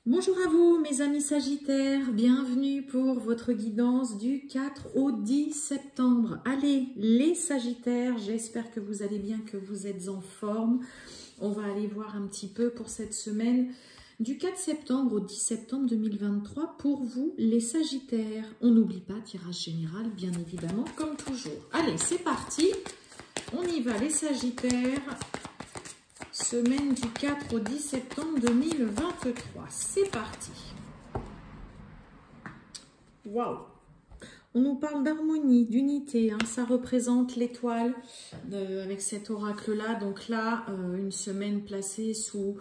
Bonjour à vous mes amis Sagittaires, bienvenue pour votre guidance du 4 au 10 septembre. Allez les Sagittaires, j'espère que vous allez bien, que vous êtes en forme. On va aller voir un petit peu pour cette semaine du 4 septembre au 10 septembre 2023 pour vous les Sagittaires. On n'oublie pas, tirage général bien évidemment comme toujours. Allez c'est parti, on y va les Sagittaires. Semaine du 4 au 10 septembre 2023. C'est parti. Waouh! On nous parle d'harmonie, d'unité. Hein. Ça représente l'étoile avec cet oracle-là. Donc là, une semaine placée sous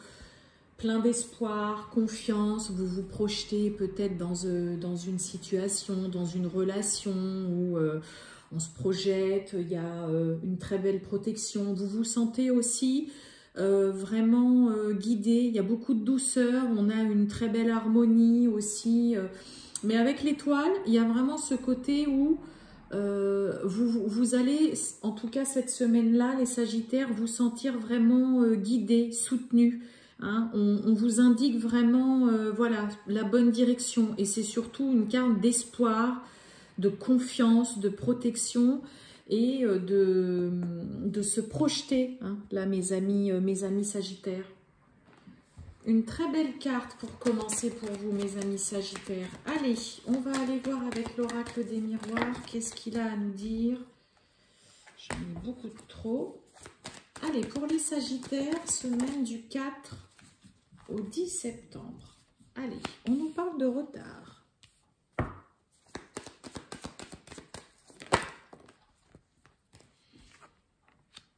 plein d'espoir, confiance. Vous vous projetez peut-être dans une situation, dans une relation où on se projette. Il y a une très belle protection. Vous vous sentez aussi... vraiment guidé, il y a beaucoup de douceur, on a une très belle harmonie aussi, mais avec l'étoile, il y a vraiment ce côté où vous allez, en tout cas cette semaine-là, les Sagittaires, vous sentir vraiment guidés, soutenus. Hein, on vous indique vraiment voilà, la bonne direction et c'est surtout une carte d'espoir, de confiance, de protection et de se projeter, hein, là mes amis Sagittaires. Une très belle carte pour commencer pour vous mes amis Sagittaires. Allez, on va aller voir avec l'oracle des miroirs, qu'est-ce qu'il a à nous dire. J'en ai beaucoup trop. Allez, pour les Sagittaires, semaine du 4 au 10 septembre. Allez, on nous parle de retard.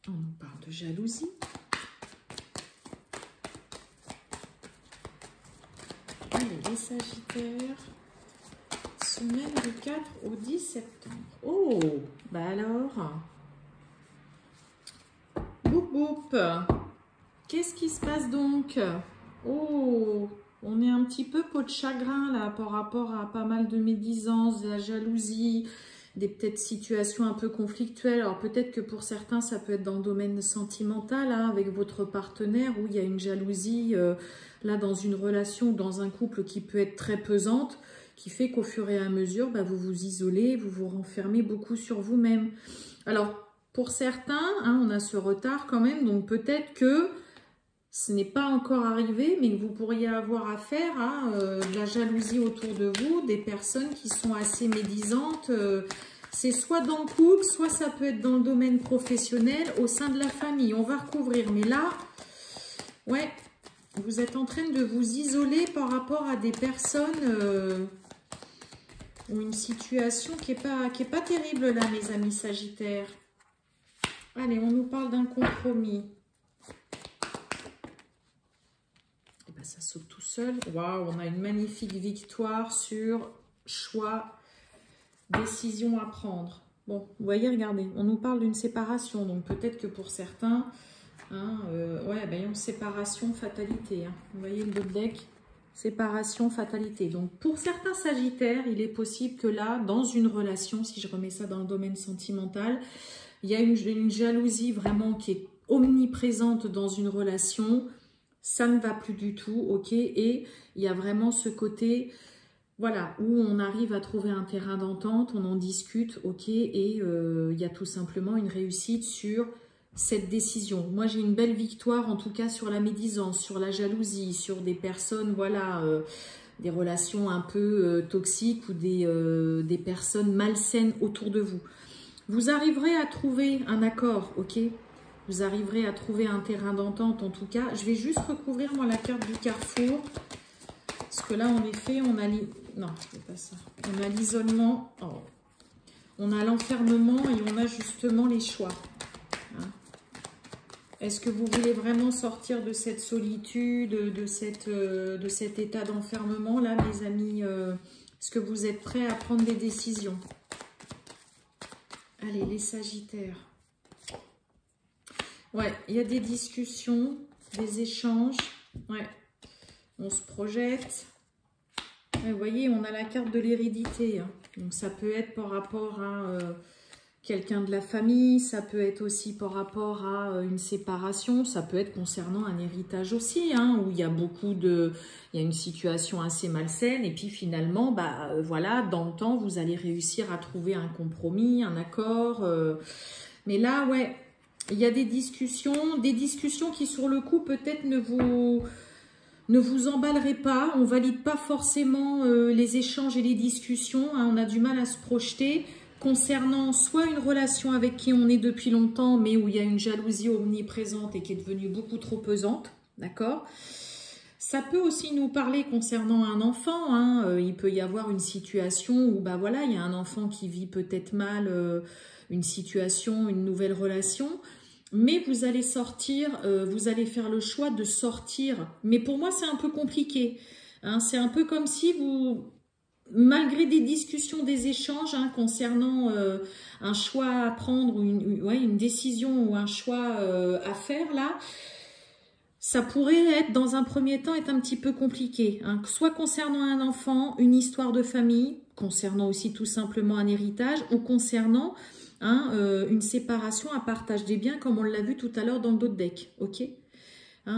On nous parle de jalousie. Allez, les Sagittaires, semaine du 4 au 10 septembre. Oh, bah alors, boum boum. Qu'est-ce qui se passe donc? Oh, on est un petit peu peau de chagrin là par rapport à pas mal de médisance, de la jalousie, des peut-être situations un peu conflictuelles. Alors peut-être que pour certains, ça peut être dans le domaine sentimental, hein, avec votre partenaire, où il y a une jalousie, là dans une relation, dans un couple qui peut être très pesante, qui fait qu'au fur et à mesure, bah, vous vous isolez, vous vous renfermez beaucoup sur vous-même. Alors pour certains, hein, on a ce retard quand même, donc peut-être que ce n'est pas encore arrivé, mais que vous pourriez avoir affaire à de la jalousie autour de vous, des personnes qui sont assez médisantes. C'est soit dans le couple, soit ça peut être dans le domaine professionnel, au sein de la famille. On va recouvrir, mais là, ouais, vous êtes en train de vous isoler par rapport à des personnes ou une situation qui est pas terrible là, mes amis Sagittaires. Allez, on nous parle d'un compromis. Ça saute tout seul. Waouh, on a une magnifique victoire sur choix, décision à prendre. Bon, vous voyez, regardez, on nous parle d'une séparation. Donc peut-être que pour certains, hein, ouais, ben, séparation, fatalité. Hein. Vous voyez le deck, séparation, fatalité. Donc pour certains Sagittaires, il est possible que là, dans une relation, si je remets ça dans le domaine sentimental, il y a une jalousie vraiment qui est omniprésente dans une relation. Ça ne va plus du tout, ok, et il y a vraiment ce côté, voilà, où on arrive à trouver un terrain d'entente, on en discute, ok, et il y a tout simplement une réussite sur cette décision. Moi, j'ai une belle victoire, en tout cas, sur la médisance, sur la jalousie, sur des personnes, voilà, des relations un peu toxiques ou des personnes malsaines autour de vous. Vous arriverez à trouver un accord, ok? Vous arriverez à trouver un terrain d'entente en tout cas. Je vais juste recouvrir moi la carte du carrefour. Parce que là, en effet, on a... Non, c'est pas ça. On a l'isolement. Oh. On a l'enfermement et on a justement les choix. Hein? Est-ce que vous voulez vraiment sortir de cette solitude, de cet état d'enfermement là, mes amis? Est-ce que vous êtes prêts à prendre des décisions? Allez, les Sagittaires. Ouais, il y a des discussions, des échanges. Ouais, on se projette. Ouais, vous voyez, on a la carte de l'hérédité. Hein. Donc, ça peut être par rapport à quelqu'un de la famille, ça peut être aussi par rapport à une séparation, ça peut être concernant un héritage aussi, hein, où il y a il y a une situation assez malsaine, et puis finalement, voilà, dans le temps, vous allez réussir à trouver un compromis, un accord. Mais là, ouais, il y a des discussions qui sur le coup peut-être ne vous emballeraient pas, on valide pas forcément les échanges et les discussions, hein, on a du mal à se projeter. Concernant soit une relation avec qui on est depuis longtemps, mais où il y a une jalousie omniprésente et qui est devenue beaucoup trop pesante, d'accord? Ça peut aussi nous parler concernant un enfant, hein, il peut y avoir une situation où, voilà, il y a un enfant qui vit peut-être mal une situation, une nouvelle relation, mais vous allez sortir, vous allez faire le choix de sortir. Mais pour moi, c'est un peu compliqué, hein, c'est un peu comme si vous... Malgré des discussions, des échanges concernant un choix à prendre, ou une décision ou un choix à faire, là, ça pourrait être, dans un premier temps, être un petit peu compliqué. Hein, soit concernant un enfant, une histoire de famille, concernant aussi tout simplement un héritage, ou concernant une séparation, un partage des biens, comme on l'a vu tout à l'heure dans le dos de deck. Ok ?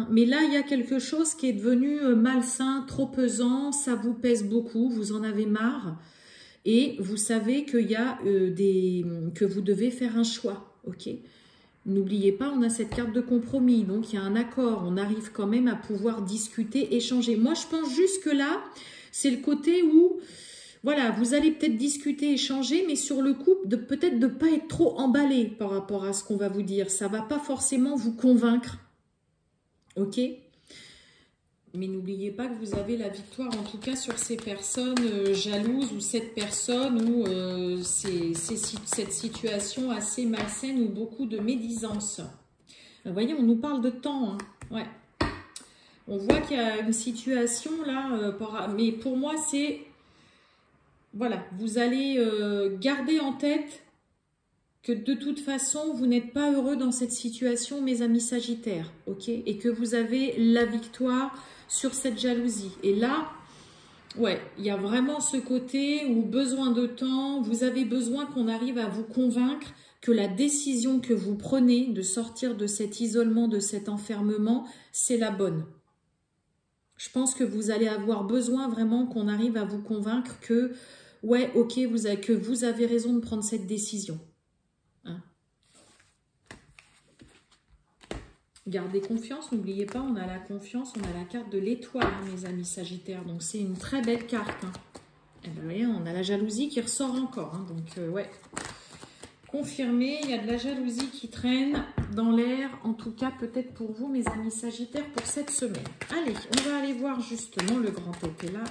Mais là, il y a quelque chose qui est devenu malsain, trop pesant, ça vous pèse beaucoup, vous en avez marre. Et vous savez qu'il y a que vous devez faire un choix. Ok ? N'oubliez pas, on a cette carte de compromis, donc il y a un accord. On arrive quand même à pouvoir discuter, échanger. Moi, je pense jusque-là, c'est le côté où, voilà, vous allez peut-être discuter, échanger, mais sur le coup, peut-être de ne pas être trop emballé par rapport à ce qu'on va vous dire. Ça ne va pas forcément vous convaincre. Ok, mais n'oubliez pas que vous avez la victoire, en tout cas sur ces personnes jalouses ou cette personne ou cette situation assez malsaine ou beaucoup de médisance. Vous voyez, on nous parle de temps. Hein. Ouais. On voit qu'il y a une situation là, mais pour moi c'est, voilà, vous allez garder en tête que de toute façon, vous n'êtes pas heureux dans cette situation, mes amis Sagittaires, ok? Et que vous avez la victoire sur cette jalousie. Et là, ouais, il y a vraiment ce côté où besoin de temps, vous avez besoin qu'on arrive à vous convaincre que la décision que vous prenez de sortir de cet isolement, de cet enfermement, c'est la bonne. Je pense que vous allez avoir besoin vraiment qu'on arrive à vous convaincre que, ouais, ok, que vous avez raison de prendre cette décision. Gardez confiance, n'oubliez pas, on a la confiance, on a la carte de l'étoile, mes amis Sagittaires. Donc, c'est une très belle carte. Et bien, vous voyez, on a la jalousie qui ressort encore. Donc, ouais, confirmé, il y a de la jalousie qui traîne dans l'air. En tout cas, peut-être pour vous, mes amis Sagittaires, pour cette semaine. Allez, on va aller voir justement le grand épée là.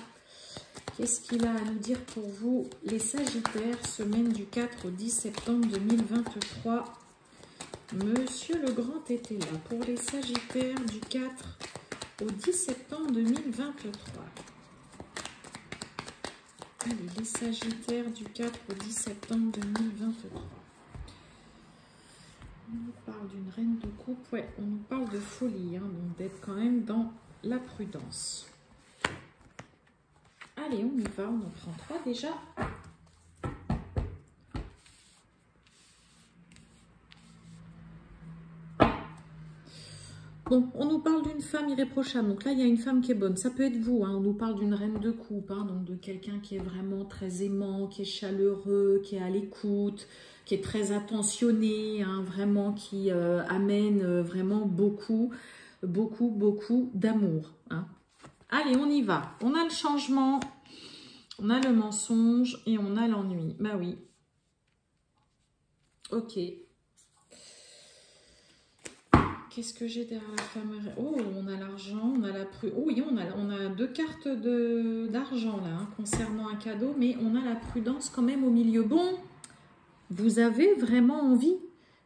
Qu'est-ce qu'il a à nous dire pour vous, les Sagittaires, semaine du 4 au 10 septembre 2023. Monsieur le grand été là, pour les Sagittaires du 4 au 10 septembre 2023. Allez, les Sagittaires du 4 au 10 septembre 2023. On nous parle d'une reine de coupe, ouais, on nous parle de folie, donc d'être quand même dans la prudence. Allez, on y va, on en prend 3 déjà. Bon, on nous parle d'une femme irréprochable. Donc là, il y a une femme qui est bonne. Ça peut être vous. On nous parle d'une reine de coupe. Donc de quelqu'un qui est vraiment très aimant, qui est chaleureux, qui est à l'écoute, qui est très attentionné, vraiment qui amène vraiment beaucoup d'amour. Allez, on y va. On a le changement, on a le mensonge et on a l'ennui. Bah oui. Ok. Qu'est-ce que j'ai derrière la femme? Oh, on a l'argent, on a la prudence. Oh oui, on a 2 cartes d'argent là, concernant un cadeau, mais on a la prudence quand même au milieu. Bon, vous avez vraiment envie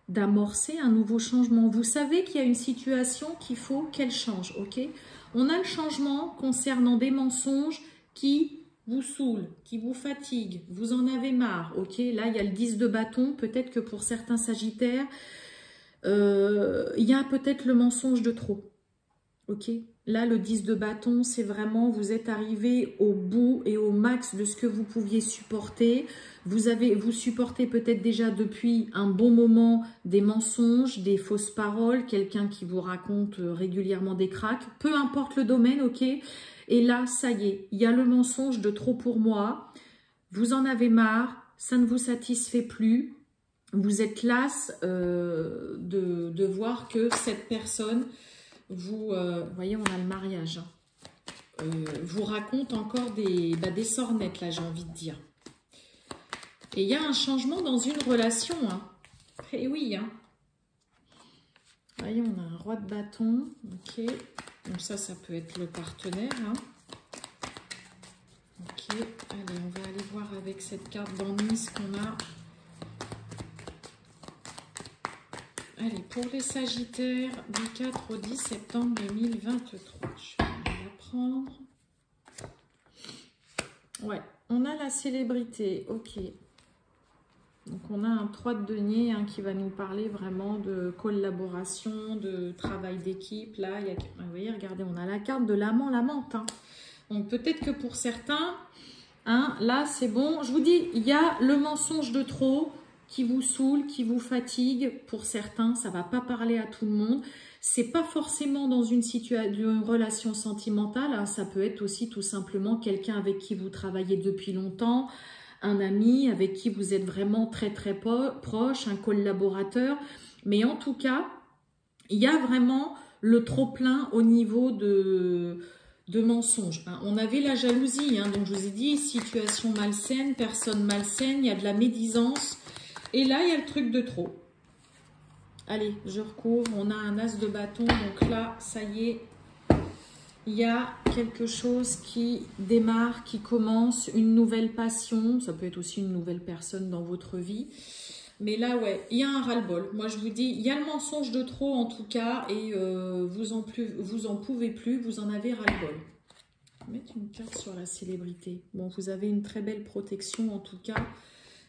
d'amorcer un nouveau changement. Vous savez qu'il y a une situation qu'il faut qu'elle change, ok? On a le changement concernant des mensonges qui vous saoulent, qui vous fatiguent, vous en avez marre, ok? Là, il y a le 10 de bâton, peut-être que pour certains Sagittaires, il y a peut-être le mensonge de trop, ok? Là, le 10 de bâton, c'est vraiment, vous êtes arrivé au bout et au max de ce que vous pouviez supporter. Vous supportez peut-être déjà depuis un bon moment des mensonges, des fausses paroles, quelqu'un qui vous raconte régulièrement des cracks. Peu importe le domaine, ok? Et là, ça y est, il y a le mensonge de trop pour moi. Vous en avez marre, ça ne vous satisfait plus. Vous êtes lasse de voir que cette personne... vous voyez, on a le mariage. Vous raconte encore des sornettes, là, j'ai envie de dire. Et il y a un changement dans une relation. Hein. Et oui. Hein. Vous voyez, on a un roi de bâton. Ok. Donc ça peut être le partenaire. Hein. Ok. Allez, on va aller voir avec cette carte d'ennui qu'on a. Allez, pour les Sagittaires, du 4 au 10 septembre 2023. Je vais la prendre. Ouais, on a la célébrité, ok. Donc, on a un 3 de denier hein, qui va nous parler vraiment de collaboration, de travail d'équipe. Là, vous voyez, regardez, on a la carte de l'amant, l'amante. Hein. Donc, peut-être que pour certains, hein, là, c'est bon. Je vous dis, il y a le mensonge de trop qui vous saoule, qui vous fatigue. Pour certains, ça ne va pas parler à tout le monde. C'est pas forcément dans une relation sentimentale. Hein. Ça peut être aussi tout simplement quelqu'un avec qui vous travaillez depuis longtemps, un ami avec qui vous êtes vraiment très très proche, un collaborateur. Mais en tout cas, il y a vraiment le trop-plein au niveau de mensonges. Hein. On avait la jalousie, hein, donc je vous ai dit, situation malsaine, personne malsaine, il y a de la médisance. Et là, il y a le truc de trop. Allez, je recouvre. On a un as de bâton. Donc là, ça y est, il y a quelque chose qui démarre, qui commence, une nouvelle passion. Ça peut être aussi une nouvelle personne dans votre vie. Mais là, ouais, il y a un ras-le-bol. Moi, je vous dis, il y a le mensonge de trop en tout cas. Et vous en pouvez plus, vous en avez ras-le-bol. Je vais mettre une carte sur la célébrité. Bon, vous avez une très belle protection en tout cas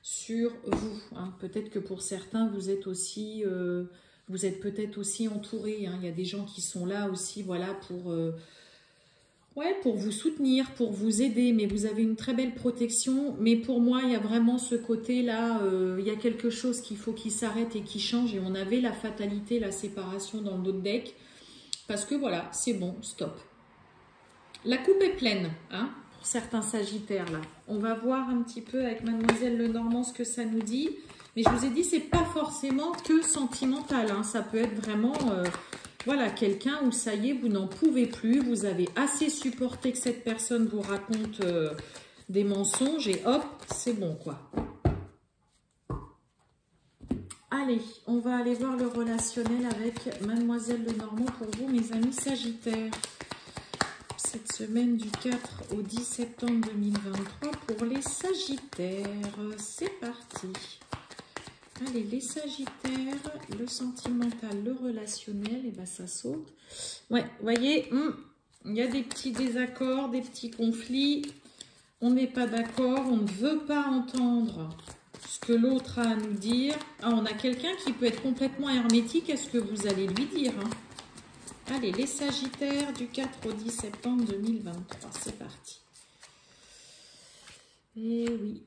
sur vous. Hein. Peut-être que pour certains, vous êtes aussi, vous êtes peut-être aussi entouré. Hein. Il y a des gens qui sont là aussi, voilà, pour vous soutenir, pour vous aider. Mais vous avez une très belle protection. Mais pour moi, il y a vraiment ce côté-là, il y a quelque chose qu'il faut qu'il s'arrête et qui change. Et on avait la fatalité, la séparation dans l'autre deck. Parce que voilà, c'est bon, stop. La coupe est pleine, hein. Certains sagittaires là. On va voir un petit peu avec Mademoiselle Lenormand ce que ça nous dit. Mais je vous ai dit, c'est pas forcément que sentimental. Hein. Ça peut être vraiment, voilà, quelqu'un où ça y est, vous n'en pouvez plus. Vous avez assez supporté que cette personne vous raconte des mensonges et hop, c'est bon quoi. Allez, on va aller voir le relationnel avec Mademoiselle Lenormand pour vous, mes amis sagittaires. Cette semaine du 4 au 10 septembre 2023 pour les Sagittaires. C'est parti. Allez, les Sagittaires, le sentimental, le relationnel, et ben ça saute. Ouais, vous voyez, il y a des petits désaccords, des petits conflits. On n'est pas d'accord, on ne veut pas entendre ce que l'autre a à nous dire. Ah, on a quelqu'un qui peut être complètement hermétique. Est-ce que vous allez lui dire hein? Allez, les Sagittaires du 4 au 10 septembre 2023, c'est parti. Et oui,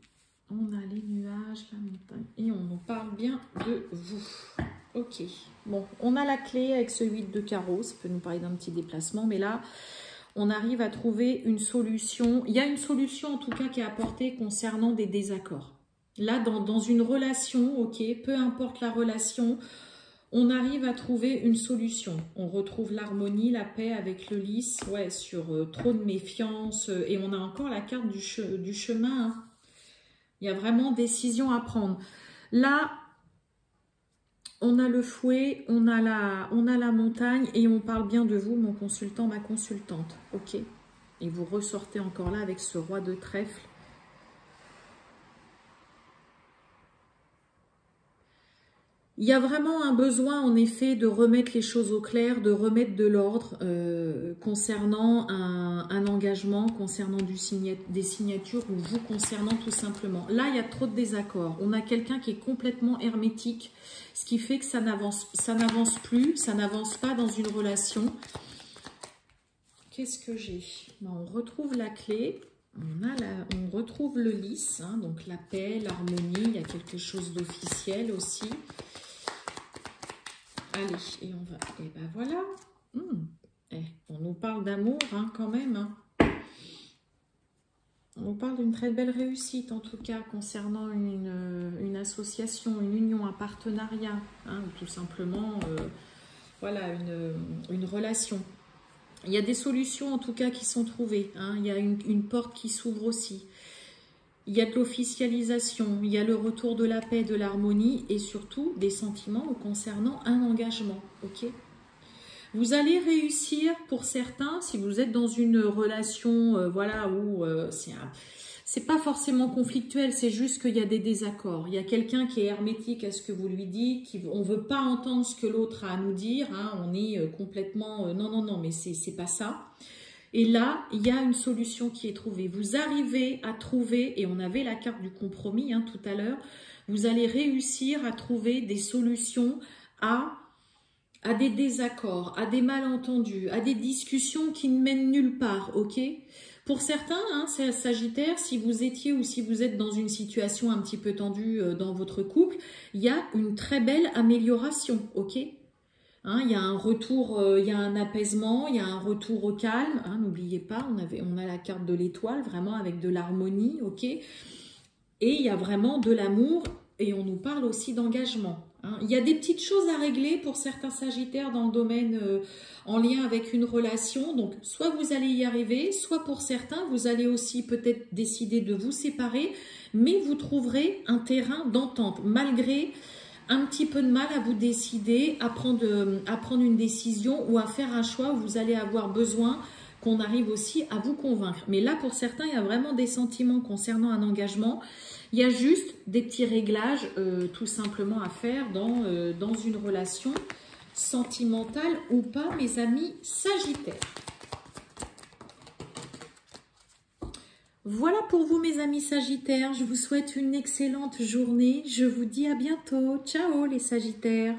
on a les nuages, la montagne, et on nous parle bien de vous. Ok, bon, on a la clé avec ce 8 de carreau, ça peut nous parler d'un petit déplacement, mais là, on arrive à trouver une solution. Il y a une solution en tout cas qui est apportée concernant des désaccords. Là, dans une relation, ok, peu importe la relation, on arrive à trouver une solution. On retrouve l'harmonie, la paix avec le lys, ouais, sur trop de méfiance. Et on a encore la carte du chemin. Hein. Il y a vraiment décision à prendre. Là, on a le fouet, on a la montagne et on parle bien de vous, mon consultant, ma consultante. Ok. Et vous ressortez encore là avec ce roi de trèfle. Il y a vraiment un besoin, en effet, de remettre les choses au clair, de remettre de l'ordre concernant un engagement, concernant des signatures ou vous concernant tout simplement. Là, il y a trop de désaccords. On a quelqu'un qui est complètement hermétique, ce qui fait que ça n'avance plus, ça n'avance pas dans une relation. qu'est-ce que j'ai? Ben, on retrouve la clé, on retrouve le lys, hein, donc la paix, l'harmonie, il y a quelque chose d'officiel aussi. Allez, et on va, et ben voilà. On nous parle d'amour hein, quand même. Hein. On nous parle d'une très belle réussite en tout cas concernant une association, une union, un partenariat, hein, ou tout simplement voilà, une relation. Il y a des solutions en tout cas qui sont trouvées. Hein. Il y a une porte qui s'ouvre aussi. Il y a de l'officialisation, il y a le retour de la paix, de l'harmonie et surtout des sentiments concernant un engagement. Ok ? Vous allez réussir pour certains si vous êtes dans une relation voilà, où c'est pas forcément conflictuel, c'est juste qu'il y a des désaccords. Il y a quelqu'un qui est hermétique à ce que vous lui dites, on ne veut pas entendre ce que l'autre a à nous dire, hein, on est complètement non, mais c'est pas ça. Et là, il y a une solution qui est trouvée. Vous arrivez à trouver, et on avait la carte du compromis hein, tout à l'heure, vous allez réussir à trouver des solutions à des désaccords, à des malentendus, à des discussions qui ne mènent nulle part, ok? Pour certains, hein, c'est Sagittaire, si vous étiez ou si vous êtes dans une situation un petit peu tendue dans votre couple, il y a une très belle amélioration, ok? Hein, il y a un retour, il y a un apaisement, il y a un retour au calme. Hein, n'oubliez pas, on a la carte de l'étoile, vraiment avec de l'harmonie, ok? Et il y a vraiment de l'amour et on nous parle aussi d'engagement. Hein. Il y a des petites choses à régler pour certains Sagittaires dans le domaine en lien avec une relation. Donc, soit vous allez y arriver, soit pour certains, vous allez aussi peut-être décider de vous séparer, mais vous trouverez un terrain d'entente malgré un petit peu de mal à vous décider, à prendre une décision ou à faire un choix où vous allez avoir besoin qu'on arrive aussi à vous convaincre. Mais là, pour certains, il y a vraiment des sentiments concernant un engagement. Il y a juste des petits réglages tout simplement à faire dans une relation sentimentale ou pas, mes amis Sagittaires. Voilà pour vous mes amis Sagittaires, je vous souhaite une excellente journée, je vous dis à bientôt, ciao les Sagittaires.